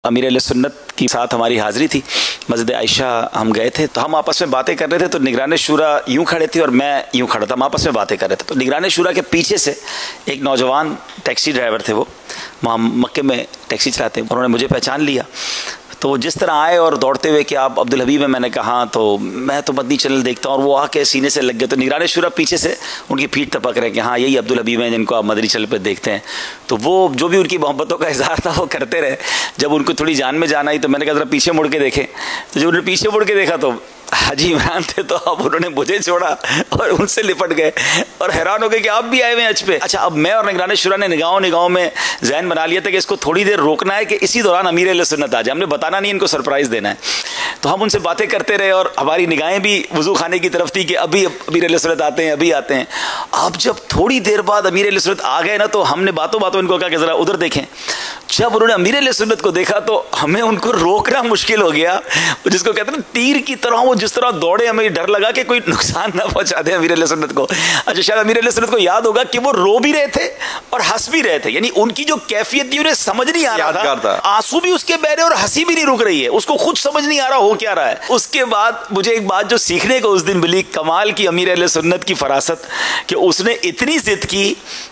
अमीर सुन्नत के साथ हमारी हाज़िरी थी। मस्जिद आयशा हम गए थे, तो हम आपस में बातें कर रहे थे। तो निगरान शुरा यूँ खड़े थे और मैं यूँ खड़ा था, हम आपस में बातें कर रहे थे। तो निगरान शुरा के पीछे से एक नौजवान टैक्सी ड्राइवर थे, वो वहाँ मक्के में टैक्सी चलाते हैं। उन्होंने मुझे पहचान लिया, तो जिस तरह आए और दौड़ते हुए कि आप अब्दुल हबीब हैं, मैंने कहा तो मैं तो मदनी चैनल देखता हूँ, और वो आके सीने से लग गए। तो निगरान शुरा पीछे से उनकी पीठ टपक रहे कि हाँ यही अब्दुल हबीब हैं जिनको आप मदनी चैनल पर देखते हैं। तो वो जो भी उनकी मोहब्बतों का इजहार था वो करते रहे। जब उनको थोड़ी जान में जान आई तो मैंने कहा जरा पीछे मुड़ के देखें। तो जब उन्होंने पीछे मुड़ के देखा तो हाजी इमरान थे, तो अब उन्होंने मुझे छोड़ा और उनसे लिपट गए और हैरान हो गए कि आप भी आए हुए हैं हज पे। अच्छा, अब मैं और निगरान शुरा ने निगाहों में जहन बना लिया था कि इसको थोड़ी देर रोकना है कि इसी दौरान अमीर अहले सुन्नत आ जाए। हमने बताना नहीं, इनको सरप्राइज़ देना है। तो हम उनसे बातें करते रहे और हमारी निगाहें भी वज़ू खाने की तरफ थी कि अभी अमीर अहले सुन्नत आते हैं, अभी आते हैं। अब जब थोड़ी देर बाद अमीर अहले सुन्नत आ गए ना, तो हमने बातों बातों इनको कहा कि ज़रा उधर देखें। जब उन्होंने अमीर अहले सुन्नत को देखा तो हमें उनको रोकना मुश्किल हो गया। जिसको कहते हैं ना तीर की तरह वो जिस तरह दौड़े, हमें डर लगा कि कोई नुकसान ना पहुंचा दे अमीर अहले सुन्नत को। अच्छा, शायद अमीर अहले सुन्नत को याद होगा कि वो रो भी रहे थे और हंस भी रहे थे, यानी उनकी जो कैफियत थी उन्हें समझ नहीं आ रहा था। आंसू भी उसके बह रहे और हंसी भी नहीं रुक रही है, उसको खुद समझ नहीं आ रहा हो क्या रहा है। उसके बाद मुझे एक बात जो सीखने को उस दिन मिली, कमाल की अमीर अहले सुन्नत की फरासत, कि उसने इतनी जिद की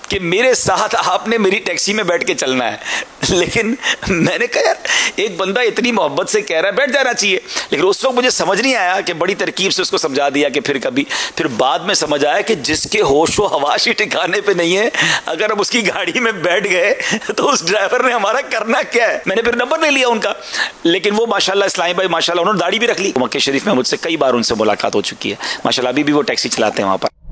कि मेरे साथ आपने मेरी टैक्सी में बैठ के चलना है। लेकिन मैंने कहा यार, एक बंदा इतनी मोहब्बत से कह रहा है, बैठ जाना चाहिए। लेकिन उस वक्त मुझे समझ नहीं आया कि बड़ी तरकीब से उसको समझा दिया कि फिर बाद में समझ आया कि जिसके होश व हवाश ही ठिकाने पे नहीं है, अगर हम उसकी गाड़ी में बैठ गए तो उस ड्राइवर ने हमारा करना क्या है। मैंने फिर नंबर ले लिया उनका, लेकिन वो माशाल्लाह इस्लामी भाई माशाल्लाह उन्होंने दाढ़ी भी रख ली। मक्के शरीफ में मुझसे कई बार उनसे मुलाकात हो चुकी है माशाल्लाह, अभी भी वो टैक्सी चलाते हैं वहाँ पर।